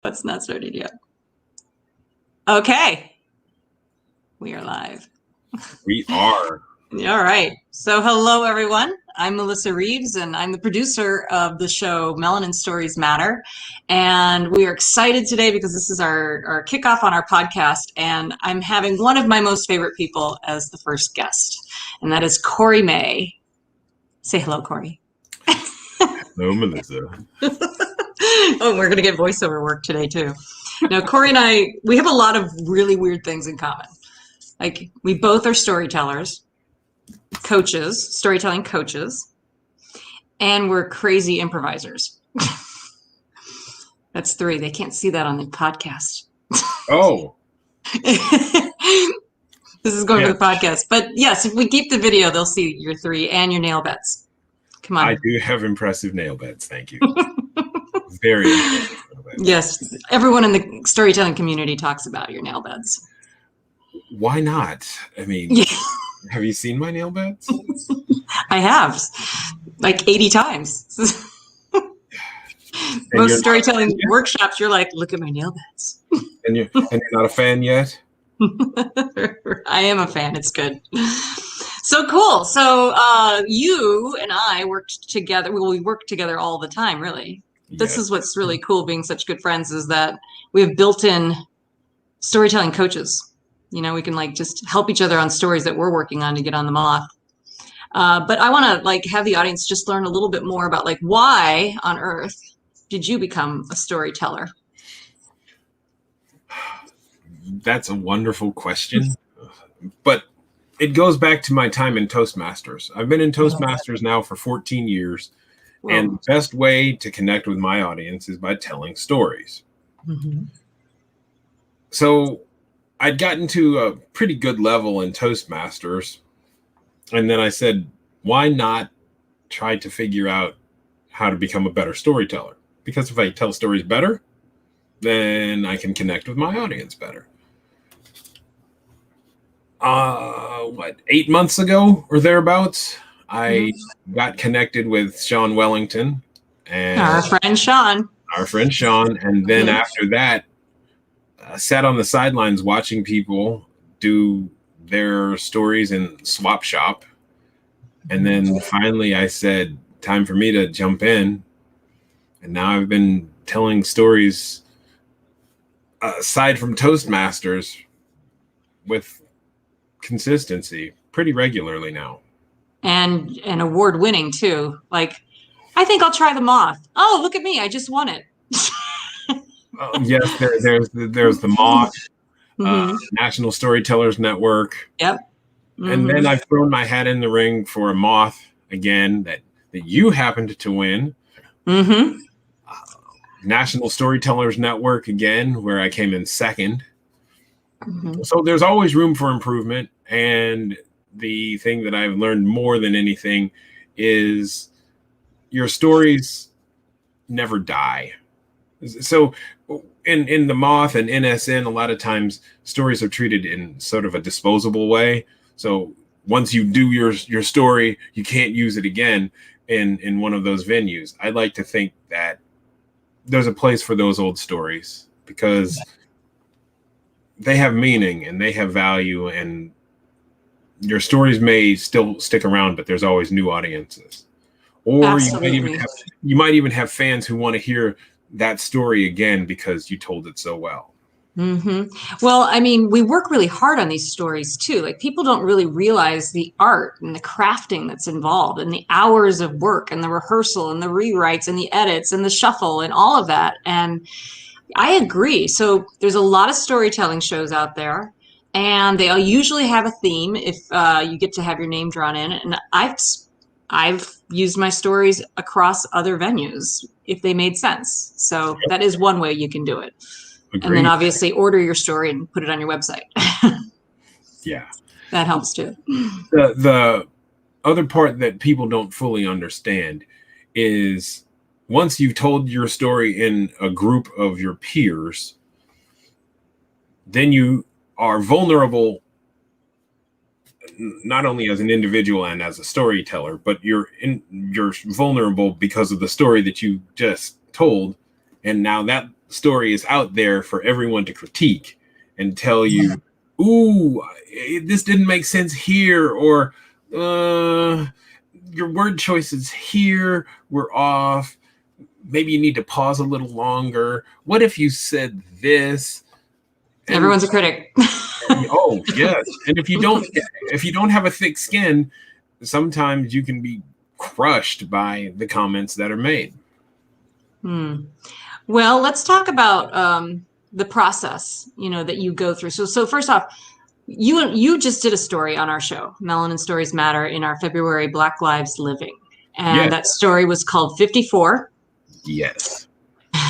It's not started yet. Okay. We are live. We are. All right. So hello, everyone. I'm Melissa Reaves, and I'm the producer of the show Melanin Stories Matter. And we are excited today because this is our kickoff on our podcast. And I'm having one of my most favorite people as the first guest, and that is Kory May. Say hello, Kory. Hello, Melissa. Oh, we're going to get voiceover work today, too. Now, Kory and I, we have a lot of really weird things in common. Like, we both are storytellers, coaches, storytelling coaches, and we're crazy improvisers. That's three. They can't see that on the podcast. Oh. This is going for the podcast. But yes, if we keep the video, they'll see your three and your nail beds. Come on. I do have impressive nail beds. Thank you. Very impressive nail beds. Yes. Everyone in the storytelling community talks about your nail beds. Why not? I mean, Have you seen my nail beds? I have, like 80 times. Most storytelling workshops, you're like, look at my nail beds. And you're not a fan yet? I am a fan. It's good. So cool. So you and I worked together. Well, we work together all the time, really. This is what's really cool being such good friends, is that we have built-in storytelling coaches. You know, we can like just help each other on stories that we're working on to get on the moth. But I want to like have the audience just learn a little bit more about like, why on earth did you become a storyteller? That's a wonderful question. But it goes back to my time in Toastmasters. I've been in Toastmasters now for 14 years. Whoa. And the best way to connect with my audience is by telling stories. Mm-hmm. So I'd gotten to a pretty good level in Toastmasters. And then I said, why not try to figure out how to become a better storyteller? Because if I tell stories better, then I can connect with my audience better. 8 months ago or thereabouts, I got connected with Sean Wellington. And our friend Sean. And then after that, sat on the sidelines watching people do their stories in Swap Shop. And then finally I said, time for me to jump in. And now I've been telling stories aside from Toastmasters with consistency pretty regularly now. And award-winning too. Like, I think I'll try the moth. Oh, look at me. I just won it. Yes, there's the Moth, National Storytellers Network. Yep. Mm-hmm. And then I've thrown my hat in the ring for a Moth again that you happened to win. Mm-hmm. National Storytellers Network again, where I came in second. Mm-hmm. So there's always room for improvement. And the thing that I've learned more than anything is your stories never die. So in the Moth and NSN, a lot of times stories are treated in sort of a disposable way. So once you do your story, you can't use it again in one of those venues. I'd like to think that there's a place for those old stories because they have meaning and they have value, and your stories may still stick around, but there's always new audiences. Or you might even have fans who want to hear that story again because you told it so well. Mm-hmm. Well, I mean, we work really hard on these stories too. Like, people don't really realize the art and the crafting that's involved, and the hours of work and the rehearsal and the rewrites and the edits and the shuffle and all of that. And I agree. So there's a lot of storytelling shows out there, and they all usually have a theme if you get to have your name drawn in. And I've used my stories across other venues if they made sense. So that is one way you can do it. Agreed. And then obviously order your story and put it on your website. Yeah. That helps too. The other part that people don't fully understand is once you've told your story in a group of your peers, then you are vulnerable not only as an individual and as a storyteller, but you're vulnerable because of the story that you just told. And now that story is out there for everyone to critique and tell you, ooh, this didn't make sense here, or your word choices here were off. Maybe you need to pause a little longer. What if you said this? And, everyone's a critic. Oh, yes. And if you don't have a thick skin, sometimes you can be crushed by the comments that are made. Well, let's talk about the process, that you go through. So first off, you just did a story on our show, Melanin Stories Matter, in our February Black Lives Living. And That story was called 54. Yes.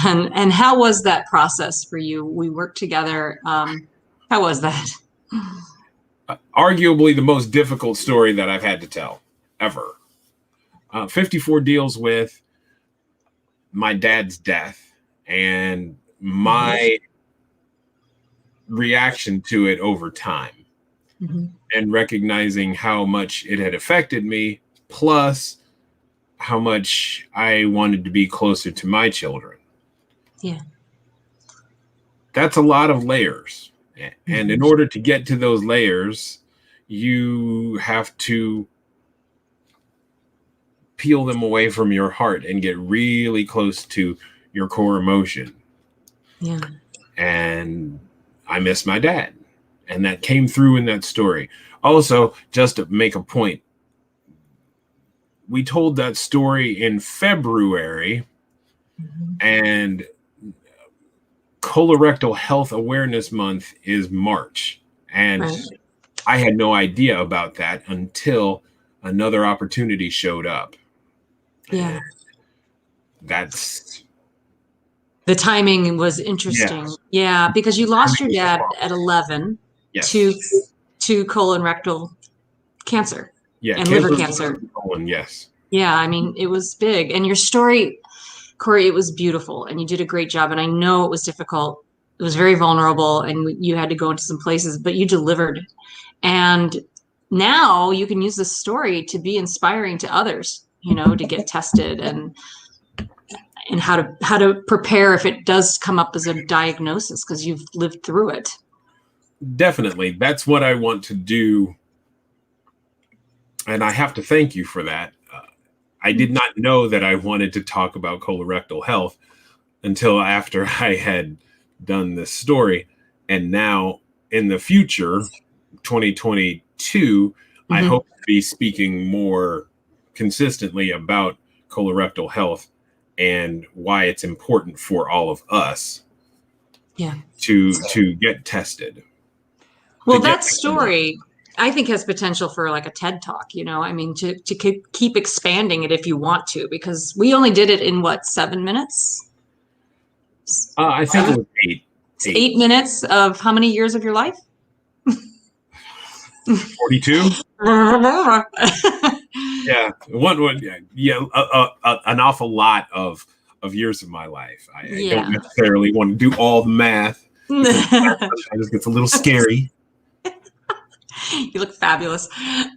And how was that process for you? We worked together. How was that? Arguably the most difficult story that I've had to tell ever. 54 deals with my dad's death and my reaction to it over time, and recognizing how much it had affected me, plus how much I wanted to be closer to my children. Yeah. That's a lot of layers. And in order to get to those layers, you have to peel them away from your heart and get really close to your core emotion. Yeah. And I miss my dad. And that came through in that story. Also, just to make a point, we told that story in February, and Colorectal Health Awareness Month is March. And I had no idea about that until another opportunity showed up. Yeah. And that's... The timing was interesting. Yes. Yeah, because you lost your dad at 11 to colorectal cancer and liver cancer. Yes. Yeah, I mean, it was big. And your story, Kory, it was beautiful. And you did a great job. And I know it was difficult. It was very vulnerable. And you had to go into some places, but you delivered. And now you can use this story to be inspiring to others, to get tested and how to prepare if it does come up as a diagnosis, because you've lived through it. Definitely. That's what I want to do. And I have to thank you for that. I did not know that I wanted to talk about colorectal health until after I had done this story. And now in the future, 2022, I hope to be speaking more consistently about colorectal health and why it's important for all of us to get tested. Well, that story, I think, has potential for like a TED Talk, I mean, to keep expanding it if you want to, because we only did it in 7 minutes? I think it was 8. 8 minutes of how many years of your life? 42. Yeah, an awful lot of years of my life. I don't necessarily want to do all the math. It just gets a little scary. You look fabulous,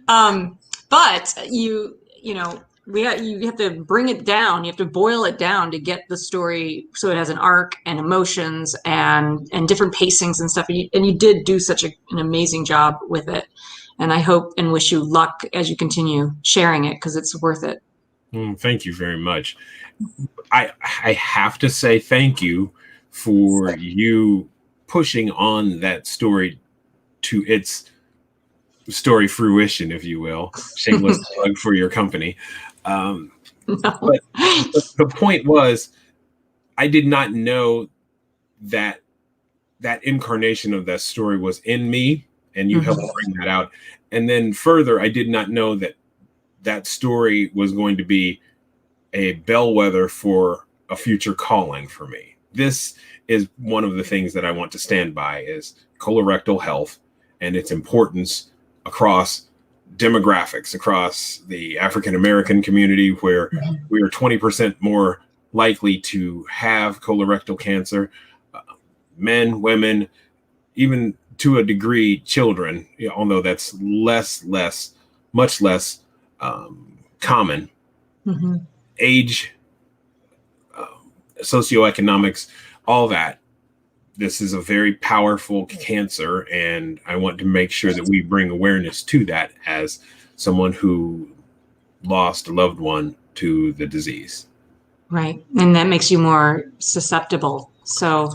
but you have to bring it down. You have to boil it down to get the story so it has an arc and emotions and different pacings and stuff. And you did do such an amazing job with it. And I hope and wish you luck as you continue sharing it, because it's worth it. Thank you very much. I have to say thank you for you pushing on that story to its story fruition, if you will. Shameless plug for your company. No. But the point was, I did not know that incarnation of that story was in me, and you helped bring that out. And then further, I did not know that story was going to be a bellwether for a future calling for me. This is one of the things that I want to stand by, is colorectal health and its importance across demographics, across the African American community, where we are 20% more likely to have colorectal cancer. Men, women, even to a degree, children, although that's much less common. Age, socioeconomics, all that. This is a very powerful cancer, and I want to make sure that we bring awareness to that as someone who lost a loved one to the disease. Right. And that makes you more susceptible. So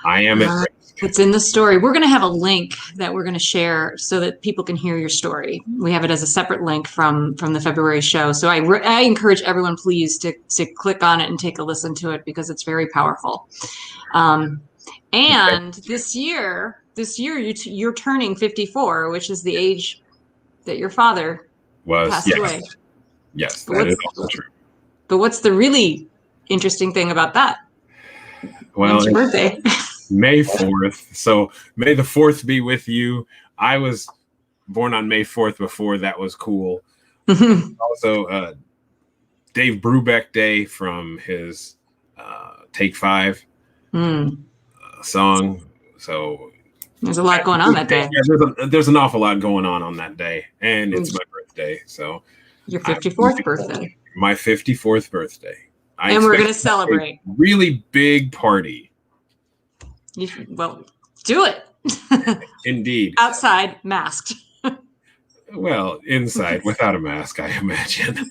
I am at risk. It's in the story. We're going to have a link that we're going to share so that people can hear your story. We have it as a separate link from the February show. So I encourage everyone, please, to click on it and take a listen to it, because it's very powerful. And this year you're turning 54, which is the age that your father passed away. Yes, that is also true. But what's the really interesting thing about that? Well, when's your birthday? May 4th. So May the 4th be with you. I was born on May 4th before that was cool. Also, Dave Brubeck Day from his Take 5 song. So there's a lot going on that day. Yeah, there's an awful lot going on that day. And it's my birthday. So your 54th birthday. My 54th birthday. And we're going to celebrate. Really big party. Well, do it. Indeed. Outside, masked. Well, inside, without a mask, I imagine.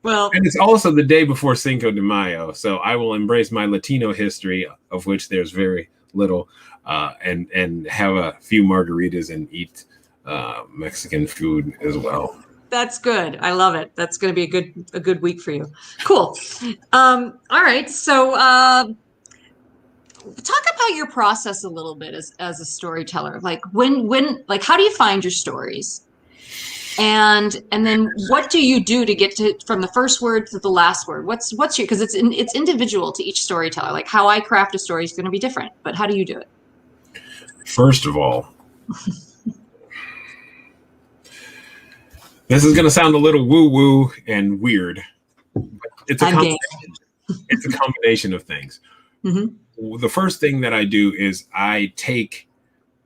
Well, and it's also the day before Cinco de Mayo, so I will embrace my Latino history, of which there's very little, and have a few margaritas and eat Mexican food as well. That's good. I love it. That's going to be a good week for you. Cool. All right. So talk about your process a little bit as a storyteller. Like how do you find your stories? And then what do you do to get to from the first word to the last word? What's your, because it's individual to each storyteller. Like how I craft a story is going to be different, but how do you do it? First of all, this is going to sound a little woo-woo and weird. But it's a combination of things. Mm-hmm. The first thing that I do is I take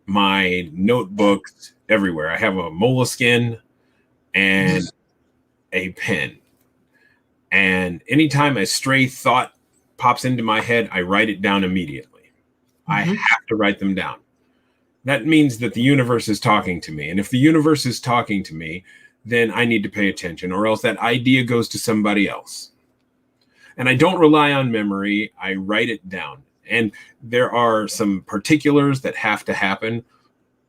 my notebooks everywhere. I have a moleskin and a pen. And anytime a stray thought pops into my head, I write it down immediately. Mm-hmm. I have to write them down. That means that the universe is talking to me. And if the universe is talking to me, then I need to pay attention, or else that idea goes to somebody else. And I don't rely on memory. I write it down. And there are some particulars that have to happen.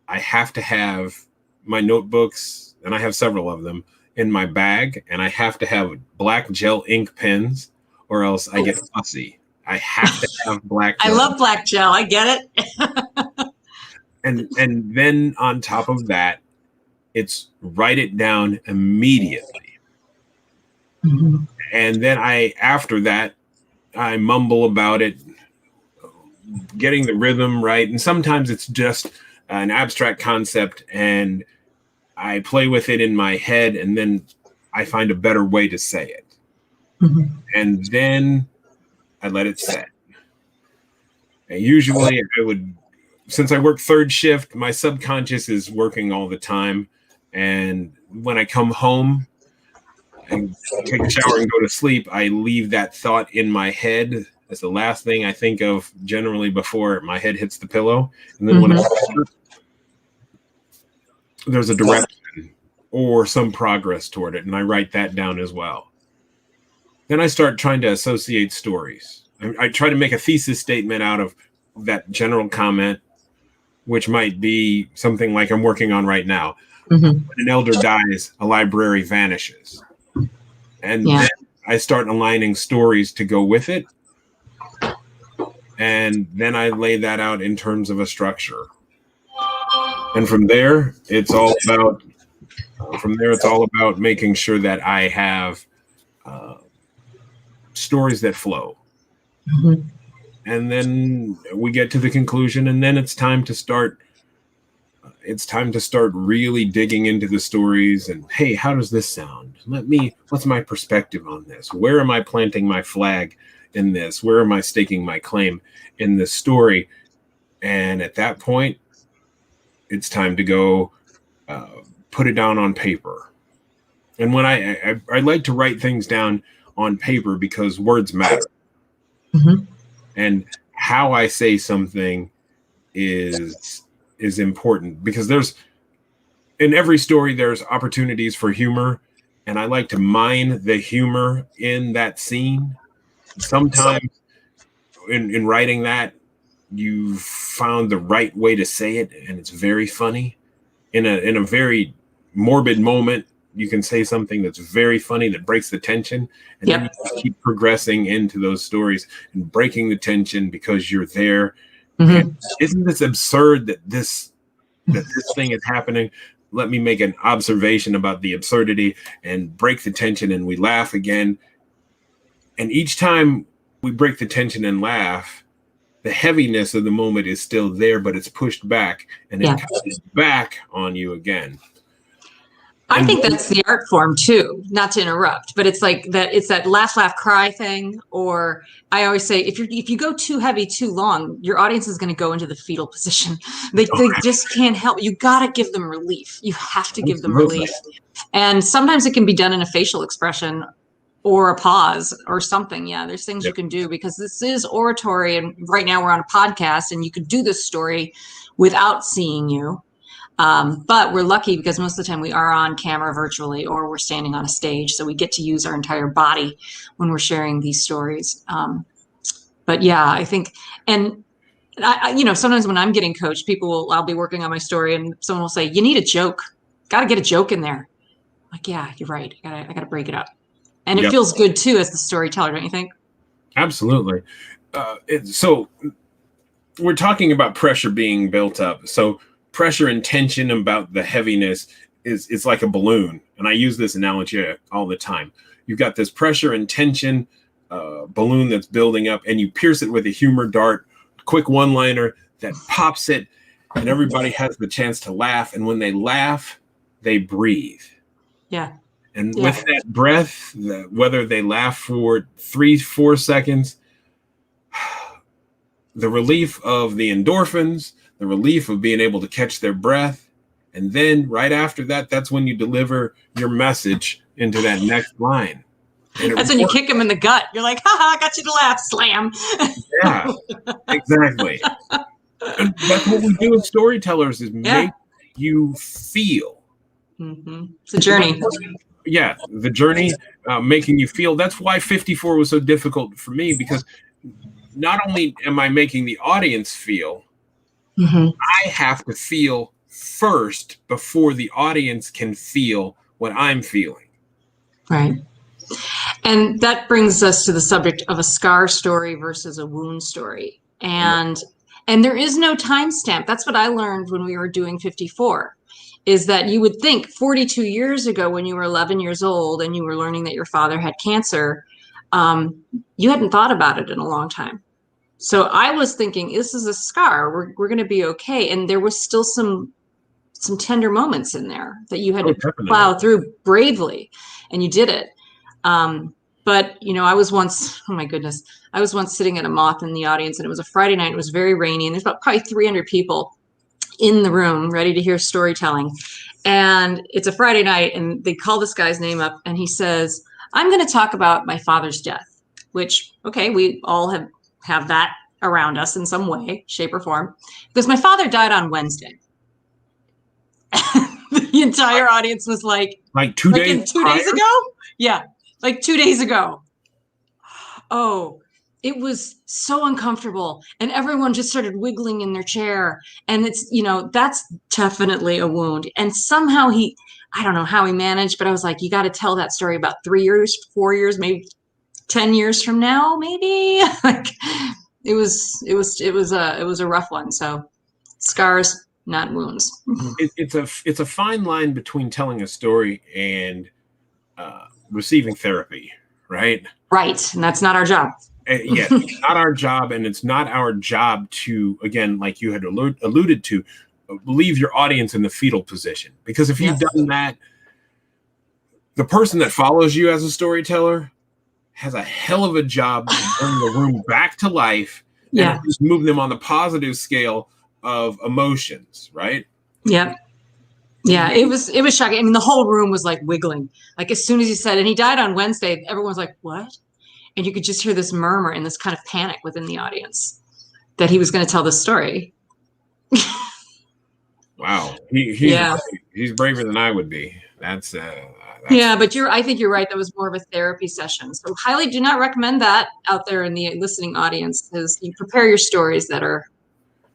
I have to have my notebooks, and I have several of them, in my bag. And I have to have black gel ink pens, or else I get fussy. I have to have black gel. I love black gel. I get it. And then on top of that, it's write it down immediately. Mm-hmm. And then after that, I mumble about it, getting the rhythm right. And sometimes it's just an abstract concept and I play with it in my head and then I find a better way to say it. Mm-hmm. And then I let it set. And usually since I work third shift, my subconscious is working all the time. And when I come home and take a shower and go to sleep, I leave that thought in my head as the last thing I think of generally before my head hits the pillow. And then when there's a direction or some progress toward it, and I write that down as well. Then I start trying to associate stories. I try to make a thesis statement out of that general comment, which might be something like I'm working on right now. Mm-hmm. When an elder dies, a library vanishes. And then I start aligning stories to go with it. And then I lay that out in terms of a structure. And from there, it's all about making sure that I have stories that flow. Mm-hmm. And then we get to the conclusion, and then it's time to start really digging into the stories and, hey, how does this sound? What's my perspective on this? Where am I planting my flag in this? Where am I staking my claim in this story? And at that point, it's time to go put it down on paper. And when I like to write things down on paper because words matter. Mm-hmm. And how I say something is important, because in every story, there's opportunities for humor, and I like to mine the humor in that scene. Sometimes in writing that, you found the right way to say it, and it's very funny. In a very morbid moment, you can say something that's very funny that breaks the tension, and then you keep progressing into those stories and breaking the tension because you're there. And isn't this absurd that this thing is happening? Let me make an observation about the absurdity and break the tension, and we laugh again. And each time we break the tension and laugh, the heaviness of the moment is still there, but it's pushed back, and it comes back on you again. I think that's the art form too, not to interrupt, but it's like that. It's that laugh, cry thing. Or I always say, if you go too heavy, too long, your audience is going to go into the fetal position. They just can't help. You got to give them relief. You have to give them relief. And sometimes it can be done in a facial expression or a pause or something. Yeah, there's things you can do, because this is oratory. And right now we're on a podcast, and you could do this story without seeing you. But we're lucky because most of the time we are on camera virtually, or we're standing on a stage. So we get to use our entire body when we're sharing these stories. But yeah, I think, and I sometimes when I'm getting coached, I'll be working on my story, and someone will say, you need a joke. Got to get a joke in there. I'm like, yeah, you're right. I got to break it up. And it feels good too as the storyteller, don't you think? Absolutely. So we're talking about pressure being built up. So pressure and tension about the heaviness is like a balloon. And I use this analogy all the time. You've got this pressure and tension balloon that's building up, and you pierce it with a humor dart, quick one-liner that pops it, and everybody has the chance to laugh. And when they laugh, they breathe. Yeah. And with that breath, whether they laugh for 3-4 seconds, the relief of the endorphins, the relief of being able to catch their breath. And then right after that, that's when you deliver your message into that next line. That's when you kick them in the gut. You're like, haha, got you to laugh, slam. Yeah, exactly. And that's what we do as storytellers, is make you feel. It's a journey. Yeah, the journey, making you feel. That's why 54 was so difficult for me, because not only am I making the audience feel, I have to feel first before the audience can feel what I'm feeling. Right. And that brings us to the subject of a scar story versus a wound story. And there is no timestamp. That's what I learned when we were doing 54, is that you would think 42 years ago, when you were 11 years old and you were learning that your father had cancer, you hadn't thought about it in a long time. So I was thinking, this is a scar. We're going to be okay. And there was still some tender moments in there that you had to plow through bravely, and you did it. But I was once, oh my goodness, I was once sitting at a moth in the audience, and it was a Friday night. It was very rainy, and there's about probably 300 people in the room ready to hear storytelling. And it's a Friday night, and they call this guy's name up, and he says, I'm going to talk about my father's death, which, okay, we all have that around us in some way, shape, or form, because my father died on Wednesday. The entire audience was like 2 days, 2 days ago? Yeah, like 2 days ago. Oh, it was so uncomfortable, and everyone just started wiggling in their chair. And it's, that's definitely a wound. And somehow I don't know how he managed, but I was like, you got to tell that story about 3 years, 4 years, maybe 10 years from now, maybe. Like it was a rough one. So scars, not wounds. It's a fine line between telling a story and receiving therapy, right? Right, and that's not our job. Yes, it's not our job, and it's not our job to, again, like you had alluded to, leave your audience in the fetal position. Because if you've done that, the person that follows you as a storyteller has a hell of a job to bring the room back to life and just move them on the positive scale of emotions, right? Yep. Yeah, it was shocking. I mean, the whole room was like wiggling. Like as soon as he said, and he died on Wednesday, everyone was like, what? and you could just hear this murmur and this kind of panic within the audience that he was going to tell this story. Wow. He's braver than I would be. That's yeah, but I think you're right. That was more of a therapy session. So highly do not recommend that out there in the listening audience, because you prepare your stories that are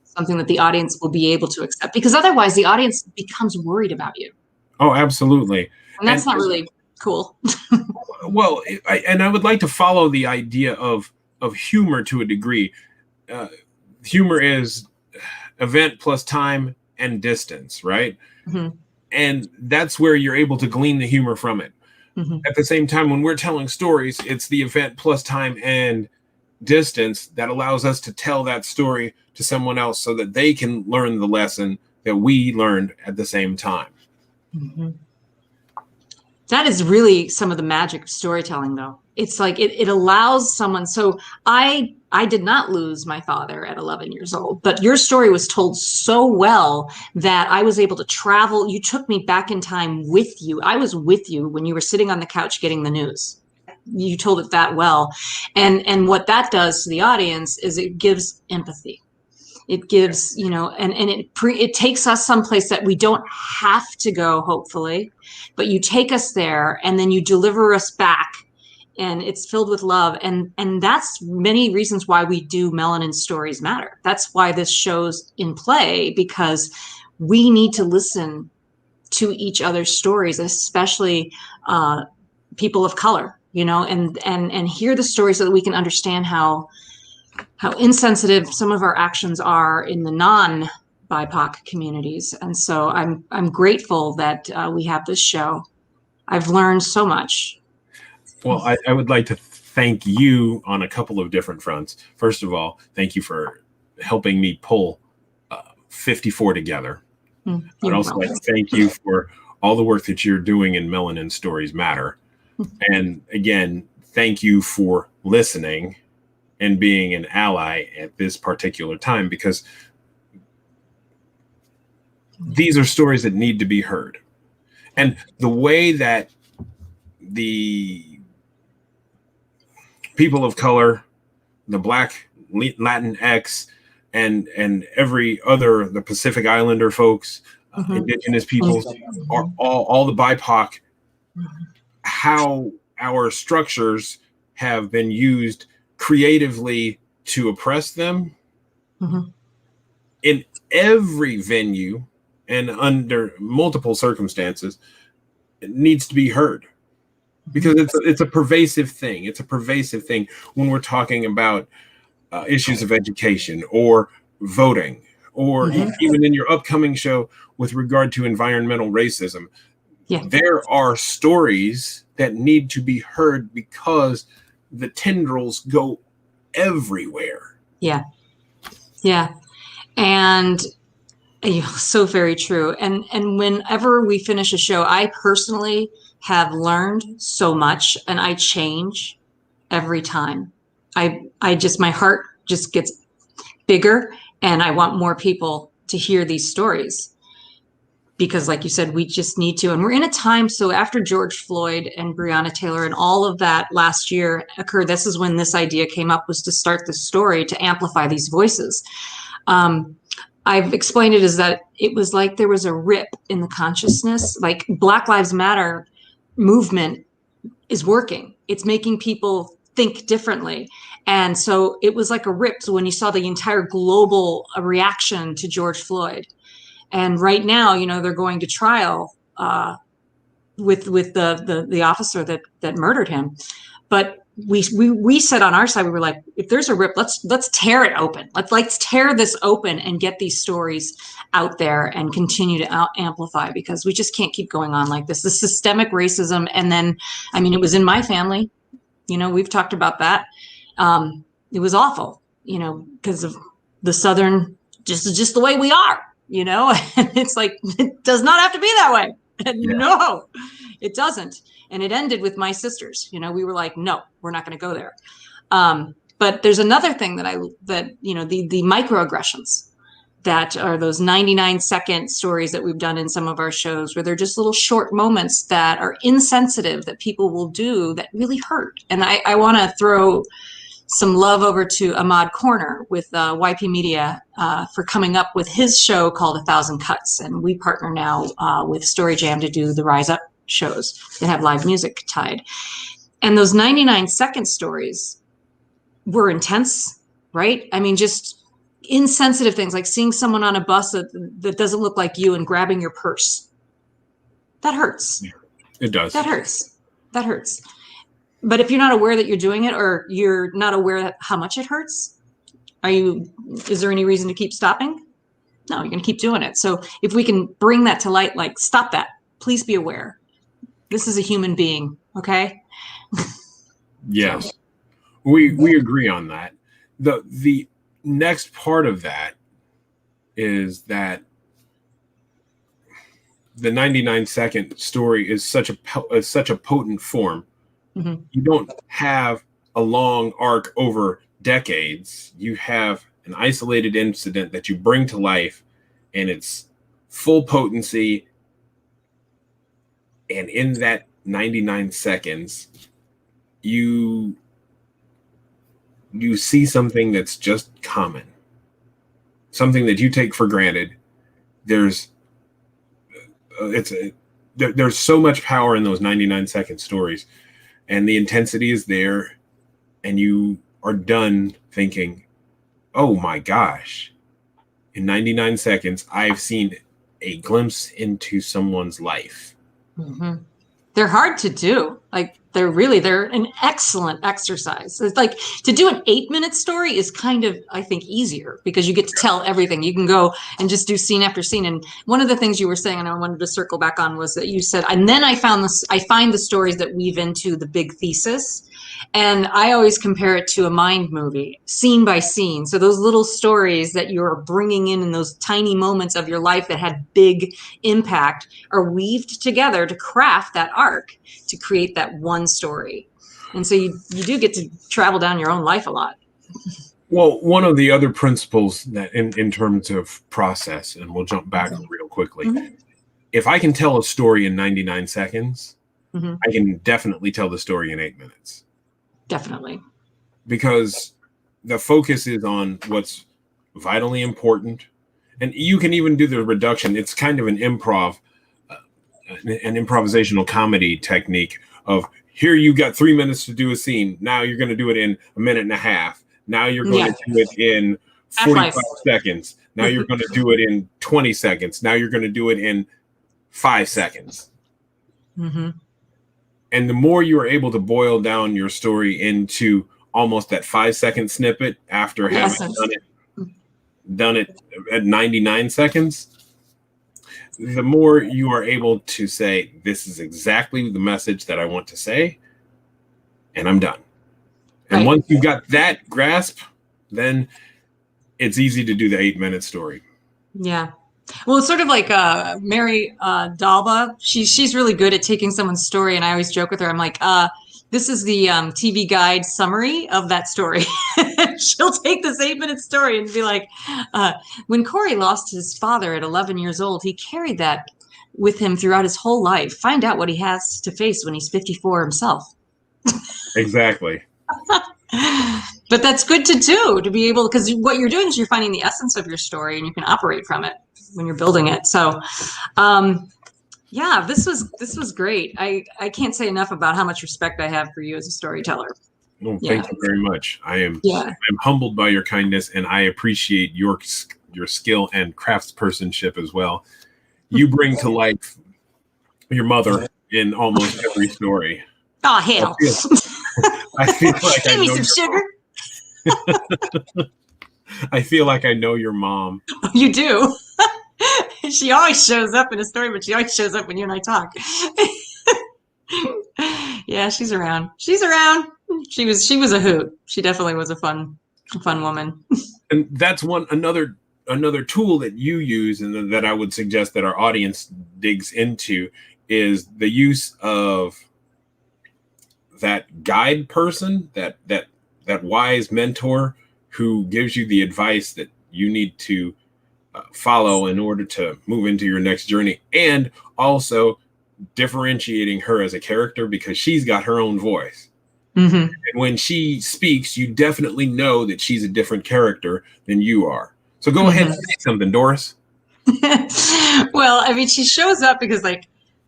something that the audience will be able to accept, because otherwise the audience becomes worried about you. Oh, absolutely. And that's not really cool. Well, I would like to follow the idea of humor to a degree. Humor is event plus time and distance, right? Mm-hmm. And that's where you're able to glean the humor from it. Mm-hmm. At the same time, when we're telling stories, it's the event plus time and distance that allows us to tell that story to someone else so that they can learn the lesson that we learned at the same time. Mm-hmm. That is really some of the magic of storytelling, though. It's like it allows someone. So I did not lose my father at 11 years old, but your story was told so well that I was able to travel. You took me back in time with you. I was with you when you were sitting on the couch getting the news. You told it that well. And what that does to the audience is it gives empathy. It gives, and it takes us someplace that we don't have to go, hopefully, but you take us there and then you deliver us back, and it's filled with love. And that's many reasons why we do Melanin Stories Matter. That's why this show's in play, because we need to listen to each other's stories, especially people of color, and hear the stories so that we can understand how insensitive some of our actions are in the non-BIPOC communities. And so I'm grateful that we have this show. I've learned so much. Well, I would like to thank you on a couple of different fronts. First of all, thank you for helping me pull 54 together. I'd also like to thank you for all the work that you're doing in Melanin Stories Matter. And again, thank you for listening and being an ally at this particular time, because these are stories that need to be heard. And the way that the people of color, the Black, Latinx, and every other, the Pacific Islander folks, indigenous peoples, are all the BIPOC, how our structures have been used creatively to oppress them in every venue and under multiple circumstances, it needs to be heard, because it's a pervasive thing. It's a pervasive thing when we're talking about issues of education or voting, or even in your upcoming show with regard to environmental racism. Yeah. There are stories that need to be heard because the tendrils go everywhere. Yeah. Yeah. And so very true. And whenever we finish a show, I personally have learned so much, and I change every time. I just, my heart just gets bigger, and I want more people to hear these stories. Because like you said, we just need to. And we're in a time, so after George Floyd and Breonna Taylor and all of that last year occurred, this is when this idea came up, was to start this story to amplify these voices. I've explained it as that it was like there was a rip in the consciousness, like Black Lives Matter movement is working. It's making people think differently. And so it was like a rip. So when you saw the entire global reaction to George Floyd, and right now, they're going to trial with the officer that murdered him. But we said on our side, we were like, if there's a rip, let's tear it open. Let's tear this open and get these stories out there and continue to amplify, because we just can't keep going on like this. The systemic racism, and then, it was in my family. We've talked about that. It was awful, because of the Southern, just the way we are. And it's like, it does not have to be that way. Yeah. No, it doesn't. And it ended with my sisters. We were like, no, we're not going to go there. But there's another thing that the microaggressions that are those 99-second stories that we've done in some of our shows, where they're just little short moments that are insensitive that people will do that really hurt. And I want to throw some love over to Ahmad Corner with YP Media for coming up with his show called 1,000 Cuts. And we partner now with Story Jam to do the Rise Up shows that have live music tied. And those 99-second stories were intense, right? I mean, just insensitive things like seeing someone on a bus that doesn't look like you and grabbing your purse. That hurts. It does. That hurts. That hurts. But if you're not aware that you're doing it, or you're not aware how much it hurts, is there any reason to keep stopping? No, you're going to keep doing it. So if we can bring that to light, like, stop that. Please be aware. This is a human being. Okay. Yes. So. We agree on that. The next part of that is that the 99-second story is such a potent form. Mm-hmm. You don't have a long arc over decades. You have an isolated incident that you bring to life, and it's full potency. And in that 99 seconds, you see something that's just common, something that you take for granted. There's so much power in those 99-second stories, and the intensity is there, and you are done thinking, oh my gosh, in 99 seconds, I've seen a glimpse into someone's life. Mm-hmm. They're hard to do. Like, they're an excellent exercise. It's like, to do an 8-minute story is kind of, I think, easier because you get to tell everything. You can go and just do scene after scene. And one of the things you were saying, and I wanted to circle back on, was that you said, and then I find the stories that weave into the big thesis. And I always compare it to a mind movie, scene by scene. So those little stories that you're bringing in those tiny moments of your life that had big impact are weaved together to craft that arc, to create that one story. And so you do get to travel down your own life a lot. Well, one of the other principles that in terms of process, and we'll jump back real quickly. Mm-hmm. If I can tell a story in 99 seconds, mm-hmm. I can definitely tell the story in 8 minutes. Definitely. Because the focus is on what's vitally important. And you can even do the reduction. It's kind of an improvisational comedy technique of, here you got 3 minutes to do a scene. Now you're going to do it in a minute and a half. Now you're going to do it in 45 seconds. Now you're going to do it in 20 seconds. Now you're going to do it in 5 seconds. Mm-hmm. And the more you are able to boil down your story into almost that 5-second snippet after having done it at 99 seconds, the more you are able to say, this is exactly the message that I want to say, and I'm done. And once you've got that grasp, then it's easy to do the 8-minute story. Yeah. Well, it's sort of like Mary Dalba. She's really good at taking someone's story, and I always joke with her. I'm like, this is the TV Guide summary of that story. She'll take this 8-minute story and be like, when Kory lost his father at 11 years old, he carried that with him throughout his whole life. Find out what he has to face when he's 54 himself. Exactly. But that's good to do, to be able, because what you're doing is you're finding the essence of your story, and you can operate from it when you're building it. So, yeah, this was great. I can't say enough about how much respect I have for you as a storyteller. Well, thank you very much. I'm humbled by your kindness, and I appreciate your skill and craftspersonship as well. You bring to life your mother in almost every story. Oh, hell. I feel like Give me some sugar. I feel like I know your mom. You do. She always shows up in a story, but she always shows up when you and I talk. Yeah, she's around. She's around. She was a hoot. She definitely was a fun woman. And that's another tool that you use, and that I would suggest that our audience digs into, is the use of that guide person, that wise mentor who gives you the advice that you need to follow in order to move into your next journey, and also differentiating her as a character because she's got her own voice. Mm-hmm. And when she speaks, you definitely know that she's a different character than you are. So go ahead and say something, Doris. Well, I mean, she shows up because like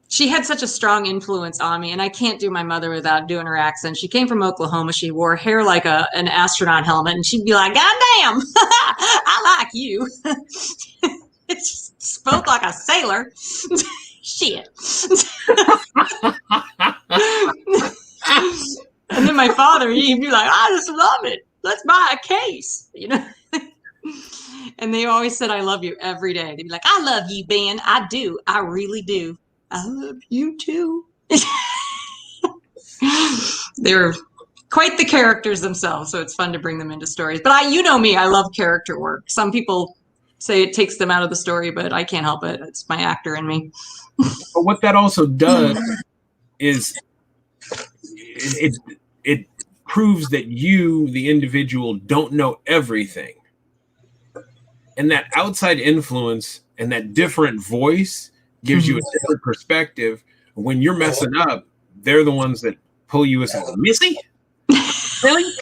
she had such a strong influence on me, and I can't do my mother without doing her accent. She came from Oklahoma. She wore hair like an astronaut helmet, and she'd be like, "God damn, I like you." It just spoke like a sailor. Shit. And then my father, he'd be like, "I just love it. Let's buy a case," you know. And they always said, "I love you" every day. They'd be like, "I love you, Ben. I do. I really do. I love you too." They were quite the characters themselves, so it's fun to bring them into stories. But you know me, I love character work. Some people say it takes them out of the story, but I can't help it. It's my actor in me. But what that also does is it proves that you, the individual, don't know everything. And that outside influence and that different voice gives you a different perspective. When you're messing up, they're the ones that pull you aside. Missy? Really?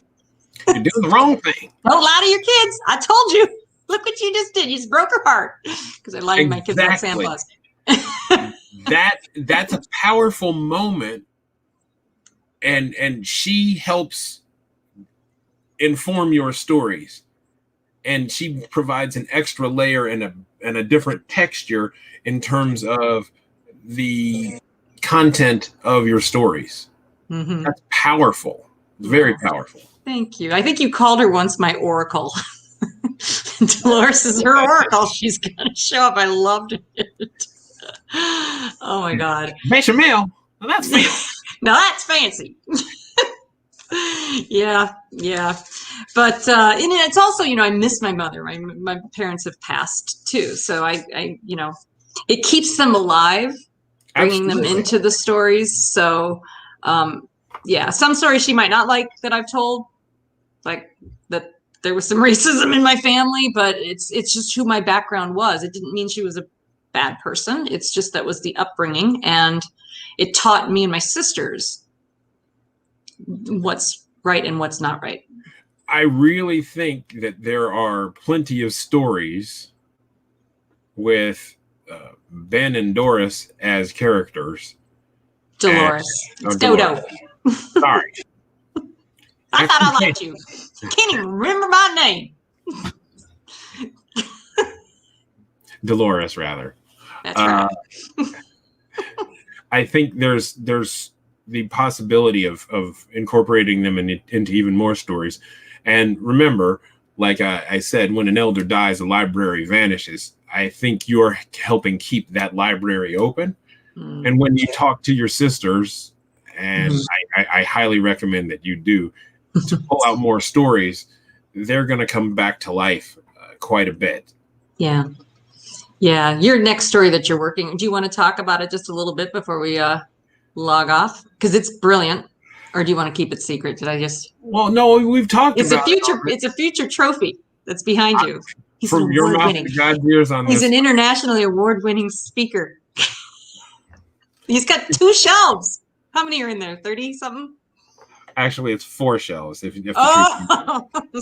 You're doing the wrong thing. Don't lie to your kids. I told you. Look what you just did. You just broke her heart. Because I lied to my kids about Santa Claus. That's a powerful moment. And she helps inform your stories. And she provides an extra layer and a different texture in terms of the content of your stories. Mm-hmm. That's powerful. Very powerful. Thank you. I think you called her once my oracle. Dolores is her oracle. She's going to show up. I loved it. Oh, my God. Bechamel. Well, that's fancy. Now that's fancy. Yeah. But it's also, I miss my mother. My parents have passed too. So I it keeps them alive, bringing them into the stories. So, some stories she might not like that I've told, like that there was some racism in my family, but it's just who my background was. It didn't mean she was a bad person. It's just that was the upbringing, and it taught me and my sisters what's right and what's not right. I really think that there are plenty of stories with Ben and Doris as characters. Dolores. It's Dodo. Sorry. I thought I liked you. Can't even remember my name. Dolores, rather. That's right. I think there's the possibility of incorporating them into even more stories. And remember, like I said, when an elder dies, the library vanishes. I think you're helping keep that library open. Mm. And when you talk to your sisters, and I highly recommend that you do, to pull out more stories, they're going to come back to life quite a bit. Yeah. Yeah. Your next story that you're working, do you want to talk about it just a little bit before we log off? Because it's brilliant. Or do you want to keep it secret? Did I just? Well, no, we've talked about it. It's a future trophy that's behind you. He's from your mouth to God's ears on He's this. an internationally award-winning speaker. He's got 2 shelves. How many are in there? 30-something? Actually, it's 4 shelves. Sorry.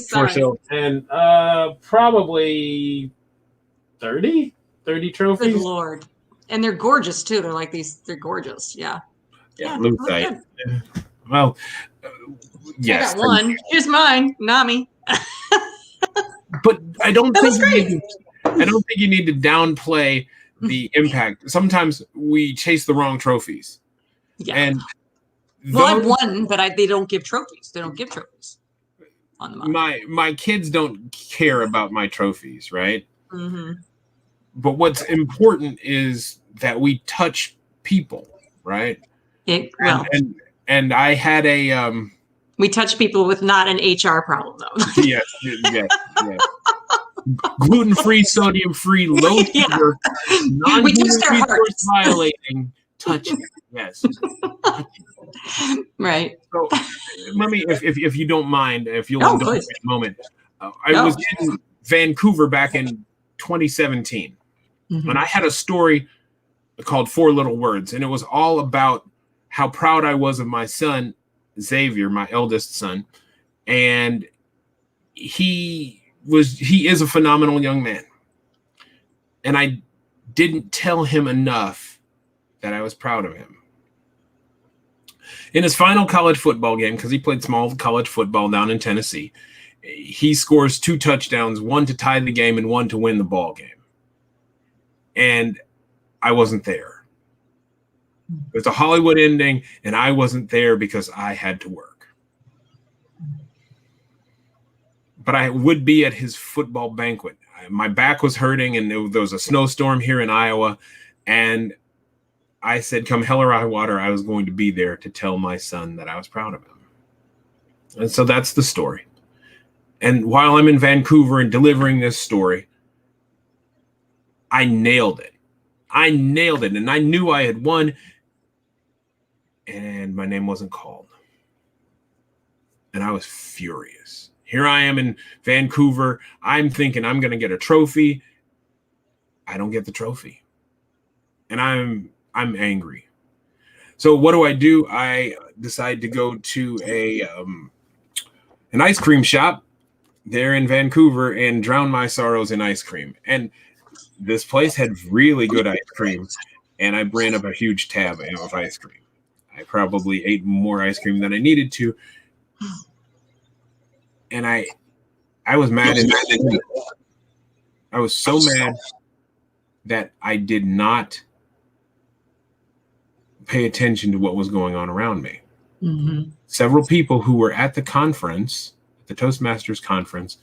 4 shelves. And probably 30 trophies. Good Lord. And they're gorgeous, too. They're gorgeous. Yeah. Yeah, lucite. Well, yes. I got one. Here's mine, Nami. But I don't think you need to downplay the impact. Sometimes we chase the wrong trophies. Yeah. And I've won, but they don't give trophies. They don't give trophies on the mountain. My kids don't care about my trophies, right? Mm-hmm. But what's important is that we touch people, right? And I had a we touch people with not an HR problem though. yes. Gluten-free, sodium-free, low sugar, non-human resource violating touching. Yes. Right. So let me, if you don't mind, if you'll indulge me a moment. I was in Vancouver back in 2017. And I had a story called 4 Little Words, and it was all about how proud I was of my son, Xavier, my eldest son. And he is a phenomenal young man. And I didn't tell him enough that I was proud of him. In his final college football game, because he played small college football down in Tennessee, he scores 2 touchdowns, 1 to tie the game and 1 to win the ball game. And I wasn't there. It's a Hollywood ending, and I wasn't there because I had to work. But I would be at his football banquet. My back was hurting, and there was a snowstorm here in Iowa, and I said, come hell or high water, I was going to be there to tell my son that I was proud of him. And so that's the story. And while I'm in Vancouver and delivering this story, I nailed it. And I knew I had won, and my name wasn't called. And I was furious. Here I am in Vancouver. I'm thinking I'm going to get a trophy. I don't get the trophy. And I'm angry. So what do? I decide to go to an ice cream shop there in Vancouver and drown my sorrows in ice cream. And this place had really good ice cream, and I ran up a huge tab of ice cream. I probably ate more ice cream than I needed to. And I was mad. I was so mad that I did not pay attention to what was going on around me. Several people who were at the conference, the Toastmasters conference,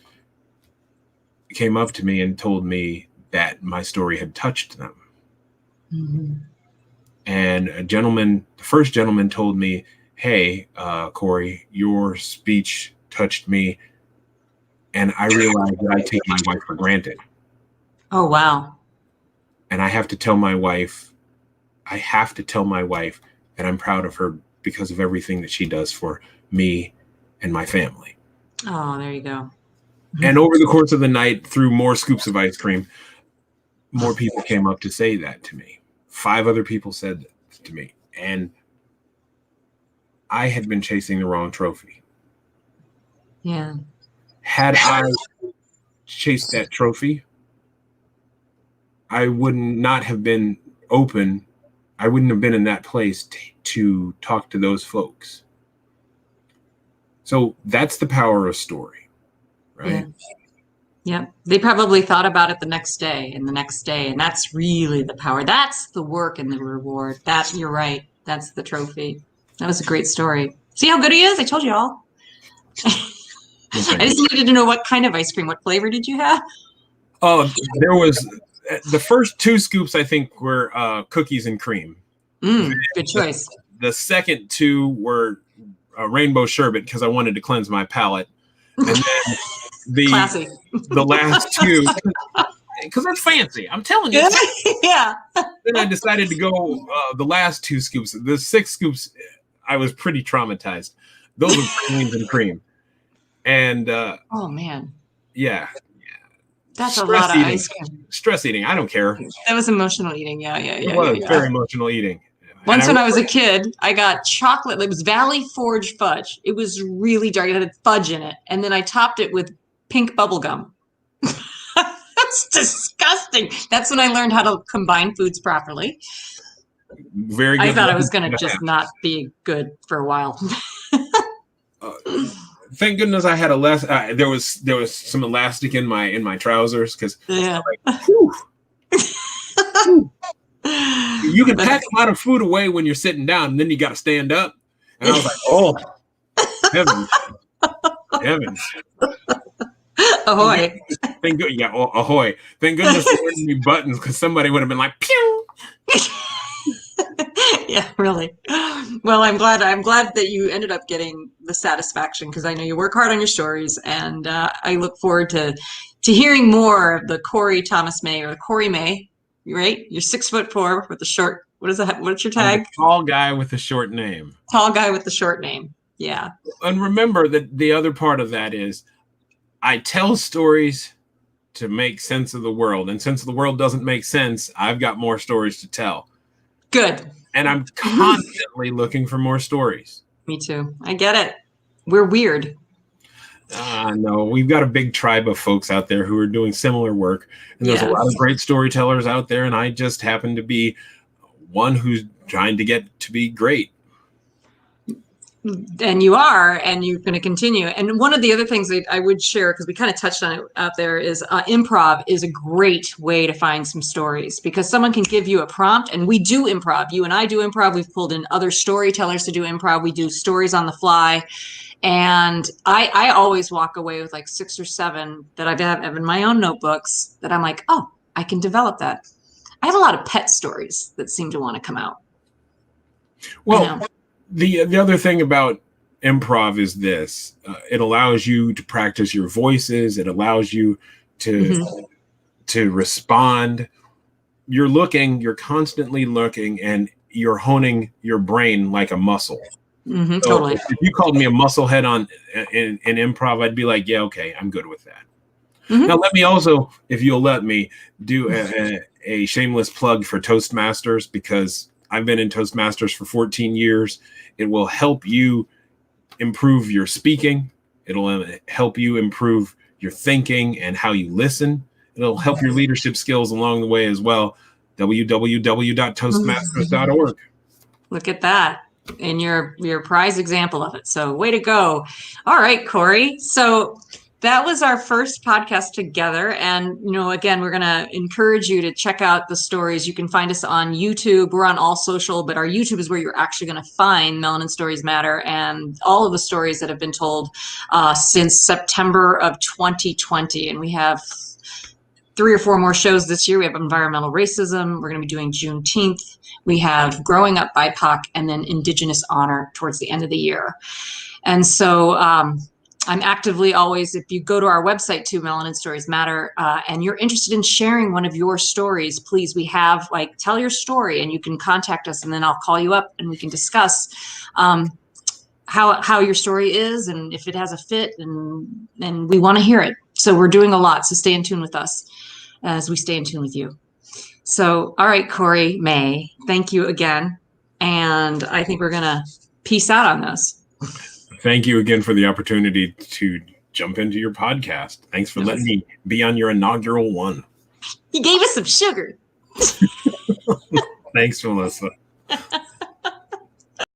came up to me and told me that my story had touched them. And the first gentleman told me, hey, Kory, your speech touched me, and I realized that I take my wife for granted. Oh, wow. And I have to tell my wife that I'm proud of her because of everything that she does for me and my family. Oh, there you go. And over the course of the night, through more scoops of ice cream, more people came up to say that to me. 5 other people said that to me. And I had been chasing the wrong trophy. Yeah. Had I chased that trophy, I would not have been open. I wouldn't have been in that place to talk to those folks. So that's the power of story, right? Yeah. They probably thought about it the next day and the next day. And that's really the power. That's the work and the reward. You're right. That's the trophy. That was a great story. See how good he is? I told you all. I just needed to know what kind of ice cream. What flavor did you have? Oh, there was the first 2 scoops, I think, were cookies and cream. Good choice. The second 2 were rainbow sherbet because I wanted to cleanse my palate. And then the last 2, because that's fancy. I'm telling you. Yeah. Then I decided to go the last 2 scoops. The 6 scoops, I was pretty traumatized. Those were pralines and cream. And oh man. Yeah. That's stress a lot of ice cream. Stress eating. I don't care. That was emotional eating. Yeah. It was very emotional eating. Once when I was a kid, I got chocolate. It was Valley Forge fudge. It was really dark. It had fudge in it. And then I topped it with pink bubble gum. That's disgusting. That's when I learned how to combine foods properly. Very good. I thought I was going to just not be good for a while. Thank goodness I had there was some elastic in my trousers because you can pack a lot of food away when you're sitting down, and then you got to stand up. And I was like, oh, heavens. Ahoy. Ahoy. Thank goodness there weren't any buttons because somebody would have been like, pew. Yeah, really. Well, I'm glad that you ended up getting the satisfaction because I know you work hard on your stories, and I look forward to hearing more of the Kory Thomas May or the Kory May. Right? You're 6'4" with the short. What is that? What's your tag? Tall guy with a short name. Tall guy with the short name. Yeah. And remember that the other part of that is I tell stories to make sense of the world. And since the world doesn't make sense, I've got more stories to tell. Good. And I'm constantly looking for more stories. Me too. I get it. We're weird. No, we've got a big tribe of folks out there who are doing similar work. And there's a lot of great storytellers out there. And I just happen to be one who's trying to get to be great. And you are, and you're going to continue. And one of the other things that I would share, because we kind of touched on it out there, is improv is a great way to find some stories, because someone can give you a prompt, and we do improv. You and I do improv. We've pulled in other storytellers to do improv. We do stories on the fly. And I always walk away with like 6 or 7 that I have in my own notebooks that I'm like, oh, I can develop that. I have a lot of pet stories that seem to want to come out. Well, the other thing about improv is this. It allows you to practice your voices. It allows you to respond. You're constantly looking, and you're honing your brain like a muscle. So totally. If you called me a musclehead in improv, I'd be like, yeah, okay, I'm good with that. Now, let me also, if you'll let me, do a shameless plug for Toastmasters, because I've been in Toastmasters for 14 years. It will help you improve your speaking. It'll help you improve your thinking and how you listen. It'll help your leadership skills along the way as well. www.toastmasters.org. Look at that. And your prize example of it. So way to go. All right, Kory. So that was our first podcast together. And, again, we're going to encourage you to check out the stories. You can find us on YouTube. We're on all social, but our YouTube is where you're actually going to find Melanin Stories Matter and all of the stories that have been told since September of 2020. And we have 3 or 4 more shows this year. We have environmental racism. We're going to be doing Juneteenth. We have growing up BIPOC, and then Indigenous honor towards the end of the year. And so I'm actively always, if you go to our website too, Melanin Stories Matter, and you're interested in sharing one of your stories, please, we have tell your story, and you can contact us, and then I'll call you up and we can discuss how your story is, and if it has a fit, and we want to hear it. So we're doing a lot. So stay in tune with us as we stay in tune with you. So, all right, Kory, May, thank you again. And I think we're going to peace out on this. Thank you again for the opportunity to jump into your podcast. Thanks for letting me be on your inaugural one. You gave us some sugar. Thanks, Melissa.